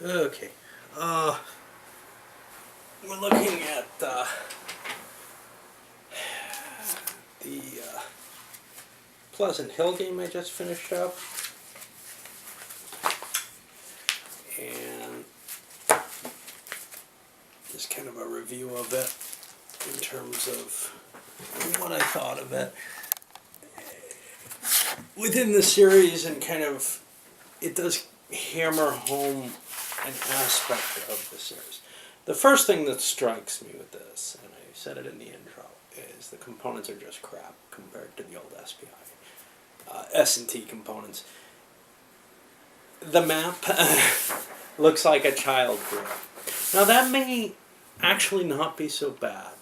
Okay. Uh, we're looking at the Pleasant Hill game I just finished up. And just kind of a review of it in terms of what I thought of it. Within the series, and kind of, it does hammer home an aspect of the series. The first thing that strikes me with this, and I said it in the intro, is the components are just crap compared to the old SPI. S&T components. The map looks like a child drew. Now that may actually not be so bad.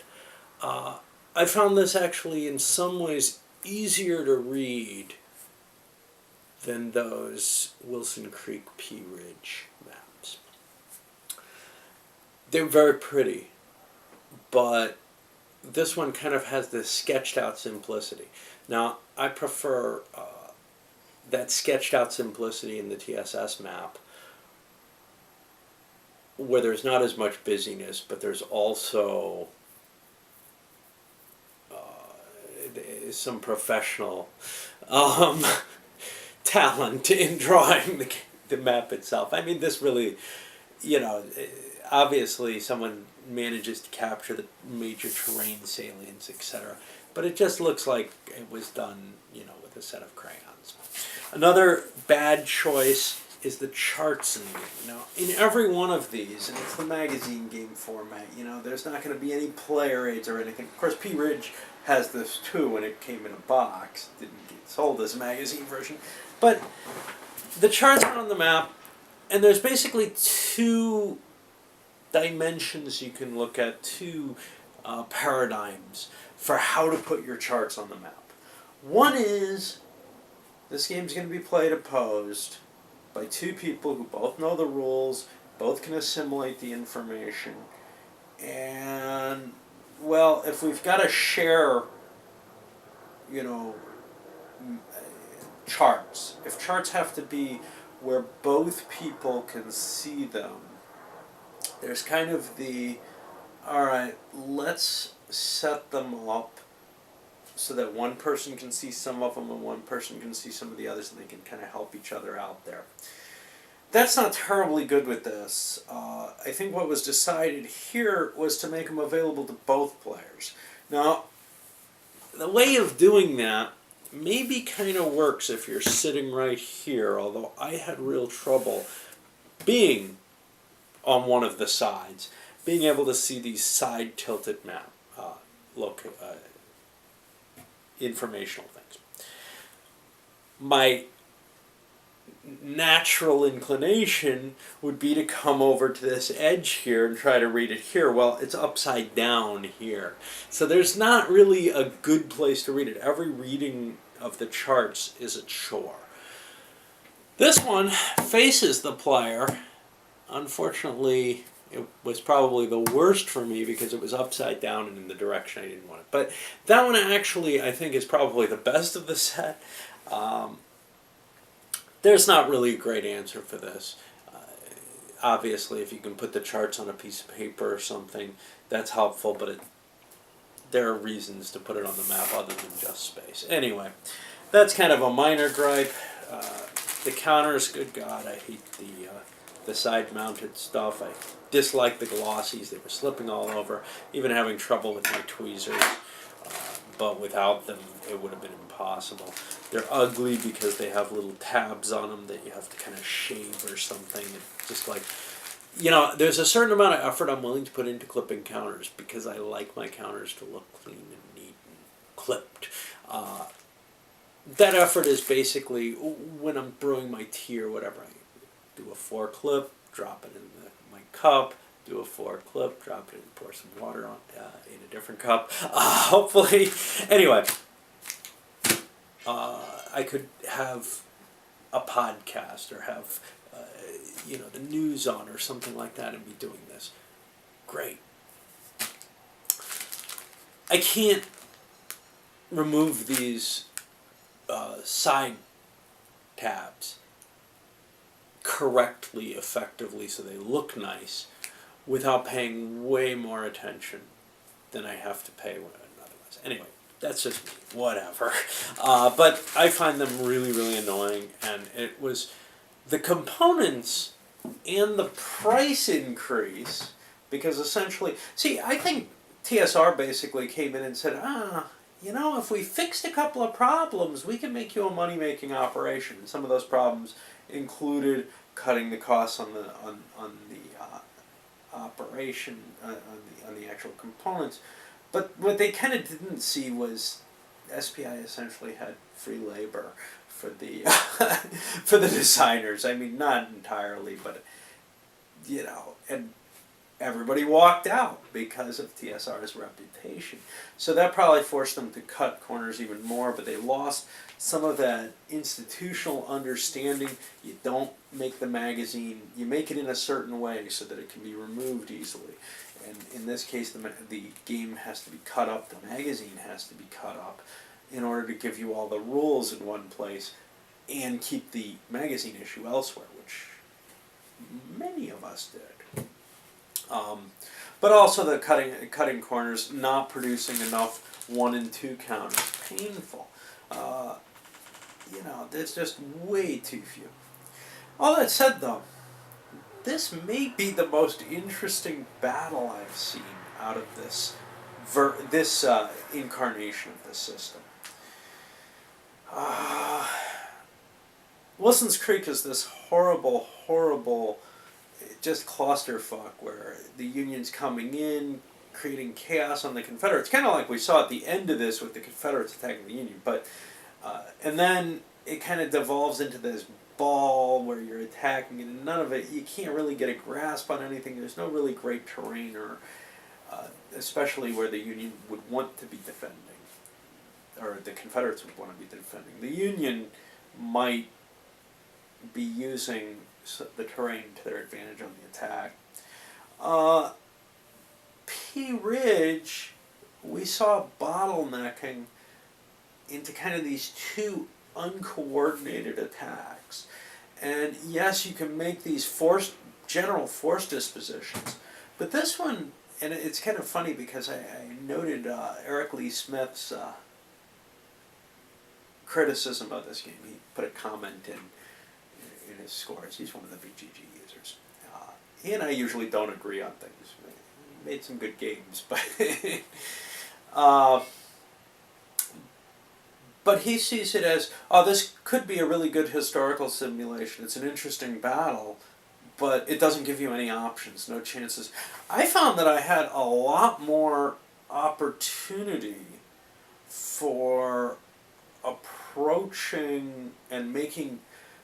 I found this actually in some ways easier to read than those Wilson Creek Pea Ridge maps. They're very pretty, but this one kind of has this sketched out simplicity. Now, I prefer that sketched out simplicity in the TSS map, where there's not as much busyness, but there's also some professional talent in drawing the map itself. I mean, this really, obviously someone manages to capture the major terrain salients, etc. But it just looks like it was done, with a set of crayons. Another bad choice is the charts in the game. Now, in every one of these, and it's the magazine game format, there's not going to be any player aids or anything. Of course, Pea Ridge has this too when it came in a box. It didn't get sold as a magazine version. But the charts are on the map, and there's basically two dimensions you can look at, two paradigms for how to put your charts on the map. One is, this game's going to be played opposed by two people who both know the rules, both can assimilate the information, and, well, if we've got to share, charts, if charts have to be where both people can see them, there's kind of the, alright, let's set them up so that one person can see some of them and one person can see some of the others, and they can kind of help each other out there. That's not terribly good with this. I think what was decided here was to make them available to both players. Now, the way of doing that maybe kind of works if you're sitting right here, although I had real trouble being on one of the sides, being able to see these side-tilted map informational things. My natural inclination would be to come over to this edge here and try to read it here. Well, it's upside down here. So there's not really a good place to read it. Every reading of the charts is a chore. This one faces the player. Unfortunately, it was probably the worst for me because it was upside down and in the direction I didn't want it. But that one actually, I think, is probably the best of the set. There's not really a great answer for this. Obviously, if you can put the charts on a piece of paper or something, that's helpful, but there are reasons to put it on the map other than just space. Anyway, that's kind of a minor gripe. The counters, good God, I hate the side-mounted stuff. I dislike the glossies. They were slipping all over, even having trouble with my tweezers. But without them, it would have been impossible. They're ugly because they have little tabs on them that you have to kind of shave or something. It's just like, there's a certain amount of effort I'm willing to put into clipping counters because I like my counters to look clean and neat and clipped. That effort is basically when I'm brewing my tea or whatever. I do a 4-clip, drop it in my cup, do a 4-clip, drop it in, pour some water on in a different cup. Hopefully, anyway, I could have a podcast or have the news on or something like that and be doing this. Great. I can't remove these side tabs correctly, effectively, so they look nice, without paying way more attention than I have to pay when otherwise. Anyway, that's just me. Whatever. But I find them really, really annoying, and it was the components and the price increase, because essentially, see, I think TSR basically came in and said, if we fixed a couple of problems, we can make you a money-making operation. And some of those problems included cutting the costs on the operation, on the actual components. But what they kind of didn't see was SPI essentially had free labor for the for the designers. I mean, not entirely, but and everybody walked out because of TSR's reputation. So that probably forced them to cut corners even more, but they lost some of that institutional understanding. You don't make the magazine, you make it in a certain way so that it can be removed easily. And in this case, the game has to be cut up, the magazine has to be cut up in order to give you all the rules in one place and keep the magazine issue elsewhere, which many of us did. But also the cutting corners, not producing enough 1 and 2 counters, painful. There's just way too few. All that said, though, this may be the most interesting battle I've seen out of this incarnation of the system. Wilson's Creek is this horrible, horrible, just clusterfuck where the Union's coming in, creating chaos on the Confederates, kind of like we saw at the end of this with the Confederates attacking the Union. But and then it kind of devolves into this ball where you're attacking, and none of it, you can't really get a grasp on anything. There's no really great terrain, or especially where the Union would want to be defending, or the Confederates would want to be defending. The Union might be using the terrain to their advantage on the attack. Pea Ridge, we saw bottlenecking into kind of these two uncoordinated attacks. And yes, you can make these general force dispositions, but this one, and it's kind of funny because I noted Eric Lee Smith's criticism of this game. He put a comment in his scores. He's one of the BGG users. He and I usually don't agree on things. We made some good games, but he sees it as, this could be a really good historical simulation. It's an interesting battle, but it doesn't give you any options, no chances. I found that I had a lot more opportunity for approaching and making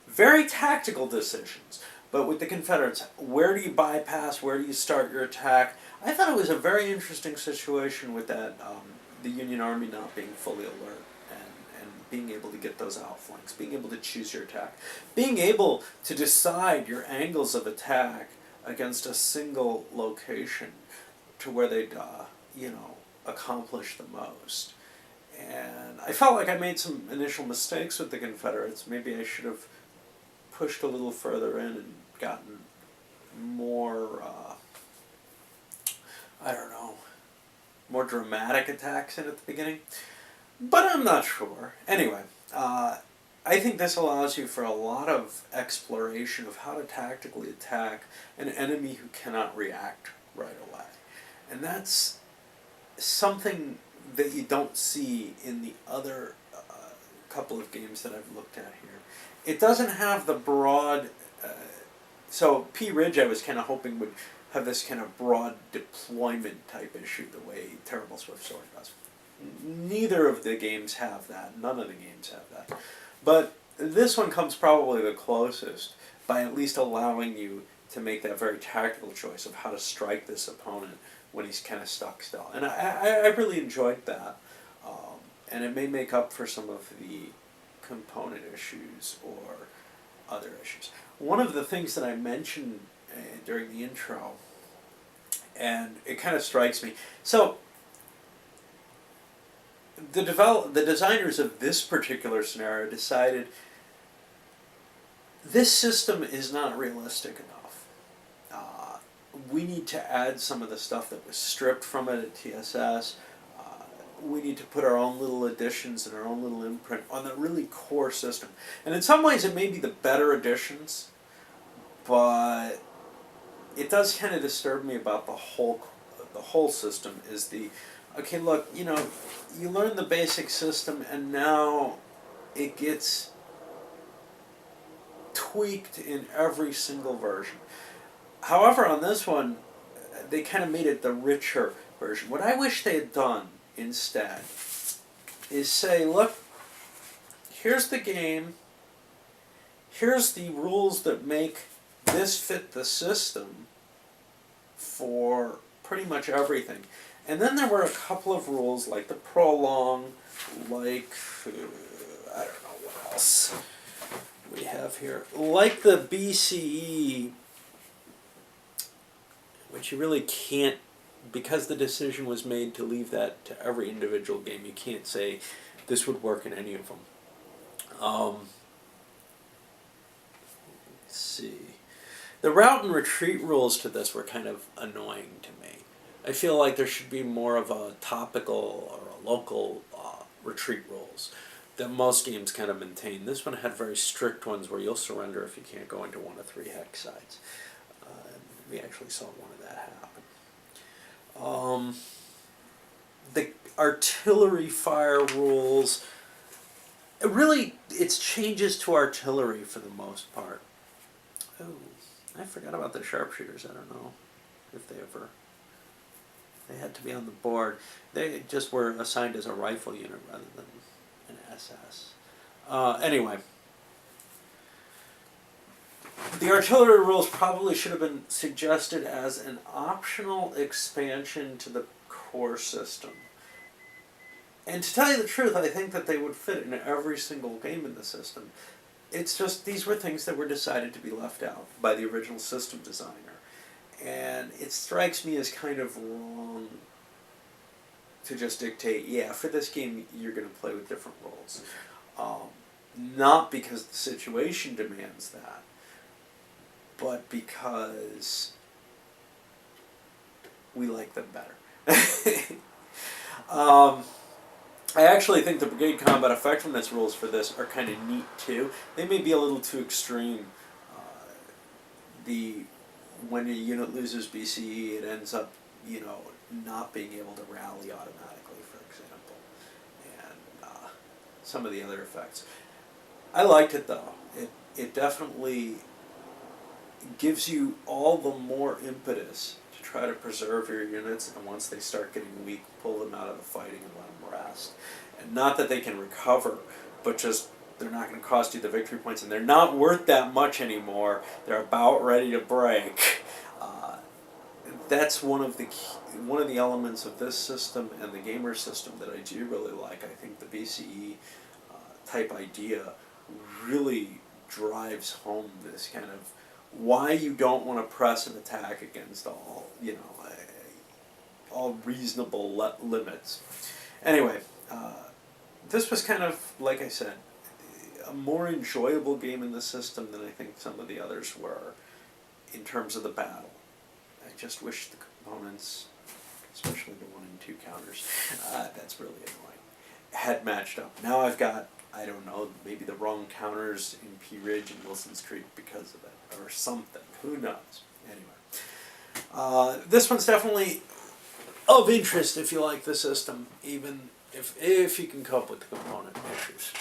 very tactical decisions. But with the Confederates, where do you bypass? Where do you start your attack? I thought it was a very interesting situation with that, the Union Army not being fully alert and being able to get those outflanks, being able to choose your attack, being able to decide your angles of attack against a single location to where they'd, accomplish the most. And I felt like I made some initial mistakes with the Confederates. Maybe I should have pushed a little further in and gotten more, more dramatic attacks in at the beginning. But I'm not sure. Anyway, I think this allows you for a lot of exploration of how to tactically attack an enemy who cannot react right away. And that's something that you don't see in the other couple of games that I've looked at here. It doesn't have the broad... so Pea Ridge I was kind of hoping would have this kind of broad deployment type issue the way Terrible Swift Sword does. Neither of the games have that. None of the games have that. But this one comes probably the closest by at least allowing you to make that very tactical choice of how to strike this opponent when he's kind of stuck still. And I really enjoyed that. And it may make up for some of the component issues or other issues. One of the things that I mentioned during the intro, and it kind of strikes me, so the designers of this particular scenario decided this system is not realistic enough. We need to add some of the stuff that was stripped from it at TSS. We need to put our own little additions and our own little imprint on the really core system. And in some ways it may be the better additions, but it does kind of disturb me about the whole system is the, okay, look, you know, you learn the basic system and now it gets tweaked in every single version. However, on this one, they kind of made it the richer version. What I wish they had done instead is say, look, here's the game, here's the rules that make this fit the system for pretty much everything. And then there were a couple of rules like the prolong, like, I don't know what else we have here, like the BCE, which you really can't, because the decision was made to leave that to every individual game, you can't say this would work in any of them. Let's see. The route and retreat rules to this were kind of annoying to me. I feel like there should be more of a topical or a local retreat rules that most games kind of maintain. This one had very strict ones where you'll surrender if you can't go into one of 3 hex sites. We actually saw one of that happen. The artillery fire rules, it's changes to artillery for the most part. Oh, I forgot about the sharpshooters. I don't know if they had to be on the board. They just were assigned as a rifle unit rather than an SS. Anyway. The artillery rules probably should have been suggested as an optional expansion to the core system. And to tell you the truth, I think that they would fit in every single game in the system. It's just, these were things that were decided to be left out by the original system designer. And it strikes me as kind of wrong to just dictate, yeah, for this game you're going to play with different rules. Not because the situation demands that, but because we like them better. I actually think the Brigade Combat Effectiveness rules for this are kind of neat too. They may be a little too extreme. When a unit loses BCE, it ends up, you know, not being able to rally automatically, for example, and some of the other effects. I liked it though. It definitely gives you all the more impetus to try to preserve your units, and once they start getting weak, pull them out of the fighting and let them rest. And not that they can recover, but just they're not going to cost you the victory points, and they're not worth that much anymore. They're about ready to break. That's one of the elements of this system and the gamer system that I do really like. I think the BCE type idea really drives home this kind of why you don't want to press an attack against all, you know, all reasonable limits. Anyway, this was kind of, like I said, a more enjoyable game in the system than I think some of the others were in terms of the battle. I just wish the components, especially the 1 and 2 counters, that's really annoying, had matched up. Now I've got, I don't know, maybe the wrong counters in P Ridge and Wilson's Creek because of it, or something. Who knows? Anyway, this one's definitely of interest if you like the system, even if you can cope with the component issues.